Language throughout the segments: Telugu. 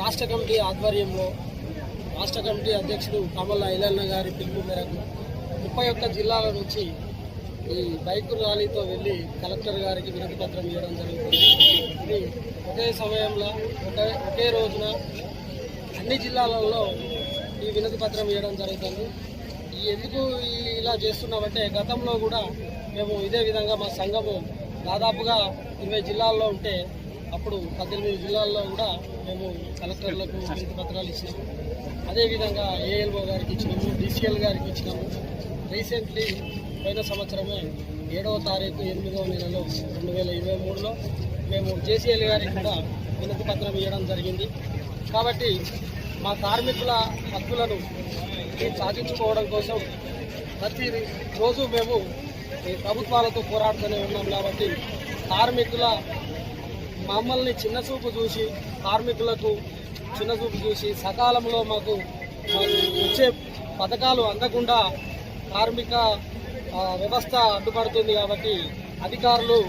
రాష్ట్ర కమిటీ ఆధ్వర్యంలో రాష్ట్ర కమిటీ అధ్యక్షుడు కామల్ల ఐలన్న గారి పిలుపు మేరకు 31 జిల్లాల నుంచి ఈ బైక్ ర్యాలీతో వెళ్ళి కలెక్టర్ గారికి వినతి పత్రం ఇవ్వడం జరుగుతుంది. ఇది ఒకే సమయంలో ఒకే రోజున అన్ని జిల్లాలలో ఈ వినతి పత్రం ఇవ్వడం జరుగుతుంది. ఎందుకు ఇలా చేస్తున్నామంటే గతంలో కూడా మేము ఇదే విధంగా మా సంఘము దాదాపుగా 20 జిల్లాల్లో ఉంటే అప్పుడు 18 జిల్లాల్లో కూడా మేము కలెక్టర్లకు వినతి పత్రాలు ఇచ్చినాము. అదేవిధంగా ఏఎల్ఓ గారికి ఇచ్చినాము, డిసిఎల్ గారికి ఇచ్చినాము. రీసెంట్లీ పోయిన సంవత్సరమే 7వ తారీఖు 8వ నెలలో 2023లో మేము జేసీఎల్ గారికి కూడా వినతి పత్రం ఇవ్వడం జరిగింది. కాబట్టి మా కార్మికుల హక్కులను సాధించుకోవడం కోసం ప్రతిరోజు మేము ఈ ప్రభుత్వాలతో పోరాడుతూనే ఉన్నాం. కాబట్టి కార్మికుల మమ్మల్ని చిన్నచూపు చూసి కార్మికులకు చిన్నచూపు చూసి సకాలంలో మాకు వచ్చే పథకాలు అందకుండా కార్మిక వ్యవస్థ అడ్డుపడుతుంది. కాబట్టి అధికారులు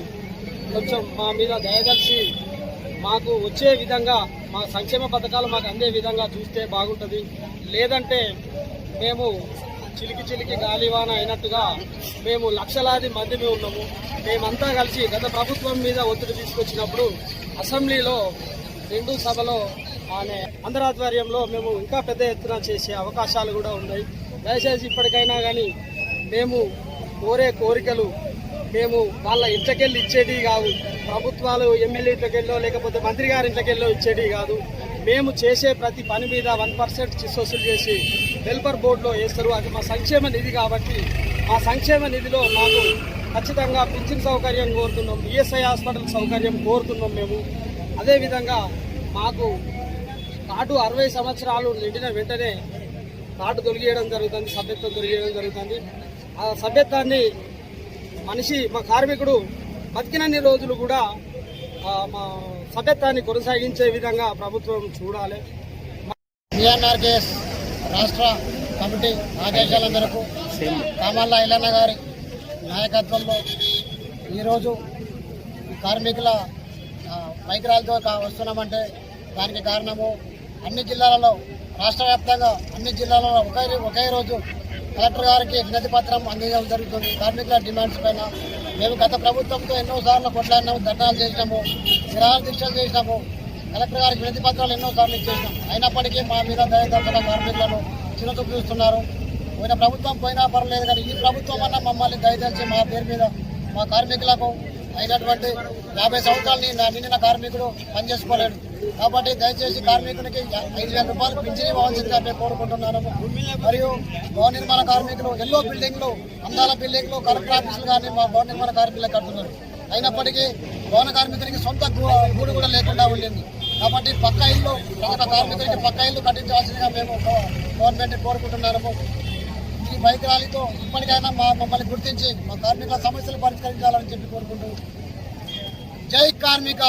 కొంచెం మా మీద దయదలిచి మాకు వచ్చే విధంగా మా సంక్షేమ పథకాలు మాకు అందే విధంగా చూస్తే బాగుంటుంది. లేదంటే మేము చిలికి గాలివాన అయినట్టుగా మేము లక్షలాది మందిమే ఉన్నాము. మేమంతా కలిసి గత ప్రభుత్వం మీద ఒత్తిడి తీసుకొచ్చినప్పుడు అసెంబ్లీలో 2 సభలో అందరి ఆధ్వర్యంలో మేము ఇంకా పెద్ద ఎత్తున చేసే అవకాశాలు కూడా ఉన్నాయి. దయచేసి ఇప్పటికైనా కానీ మేము కోరే కోరికలు మేము వాళ్ళ ఇంట్లోకెళ్ళి ఇచ్చేది కాదు, ప్రభుత్వాలు ఎమ్మెల్యే ఇంట్లోకెళ్ళో లేకపోతే మంత్రి గారి ఇంట్లోకెళ్ళో ఇచ్చేది కాదు. మేము చేసే ప్రతి పని మీద 1% చిస్ వసూలు చేసి వెల్ఫేర్ బోర్డులో వేస్తారు. అది మా సంక్షేమ నిధి కాబట్టి ఆ సంక్షేమ నిధిలో మాకు ఖచ్చితంగా పింఛన్ సౌకర్యం కోరుతున్నాం, ఈఎస్ఐ హాస్పిటల్ సౌకర్యం కోరుతున్నాం మేము. అదేవిధంగా మాకు కార్డు 60 సంవత్సరాలు నిండిన వెంటనే కార్డు తొలగియడం జరుగుతుంది, సభ్యత్వం తొలగియడం జరుగుతుంది. ఆ సభ్యత్వాన్ని మా కార్మికుడు బతికినన్ని రోజులు కూడా మా సభ్యత్వాన్ని కొనసాగించే విధంగా ప్రభుత్వం చూడాలి. టీఎన్ఆర్కేఎస్ రాష్ట్ర కమిటీ ఆదేశాల మేరకు కామల్ల ఐలన్న గారి నాయకత్వంలో ఈరోజు కార్మికుల బైక్ ర్యాలీతో వస్తున్నామంటే దానికి కారణము అన్ని జిల్లాలలో రాష్ట్ర వ్యాప్తంగా అన్ని జిల్లాలలో ఒకే రోజు కలెక్టర్ గారికి వినతి పత్రం అందించడం జరుగుతుంది. కార్మికుల డిమాండ్స్ పైన మేము గత ప్రభుత్వంతో ఎన్నోసార్లు కొట్లాడినాము, ధర్నాలు చేసినాము, నిరాహార దీక్షలు చేసినాము, కలెక్టర్ గారికి వినతి పత్రాలు ఎన్నోసార్లు ఇచ్చేసినాం. అయినప్పటికీ మా మీద దయదలిచిన కార్మికులను చిన్నచూపు చూస్తున్నారు. పోయిన ప్రభుత్వం పోయినా పర్లేదు కానీ ఈ ప్రభుత్వం అన్న మమ్మల్ని దయదలిచి మా పేరు మీద మా కార్మికులకు అయినటువంటి 50 సంవత్సరాలు నిండిన కార్మికుడు పనిచేసుకోలేడు. కాబట్టి దయచేసి కార్మికునికి 5,000 రూపాయలు పింఛన్ ఇవ్వాల్సిందిగా మేము కోరుకుంటున్నాము. మరియు భవన నిర్మాణ కార్మికులు ఎన్నో బిల్డింగ్లు, అందాల బిల్డింగ్లు, కలెక్టర్ ఆఫీసులు కానీ మా భవన నిర్మాణ కార్మికులే కడుతున్నారు. అయినప్పటికీ భవన కార్మికునికి సొంత గూడు కూడా లేకుండా ఉండింది. కాబట్టి పక్క ఇల్లు కార్మికునికి పక్క ఇల్లు కట్టించవలసిందిగా మేము గవర్నమెంట్ కోరుకుంటున్నాము. ఈ బైక్ ర్యాలీతో ఇప్పటికైనా మమ్మల్ని గుర్తించి మా కార్మికుల సమస్యలు పరిష్కరించాలని చెప్పి కోరుకుంటూ జై కార్మిక.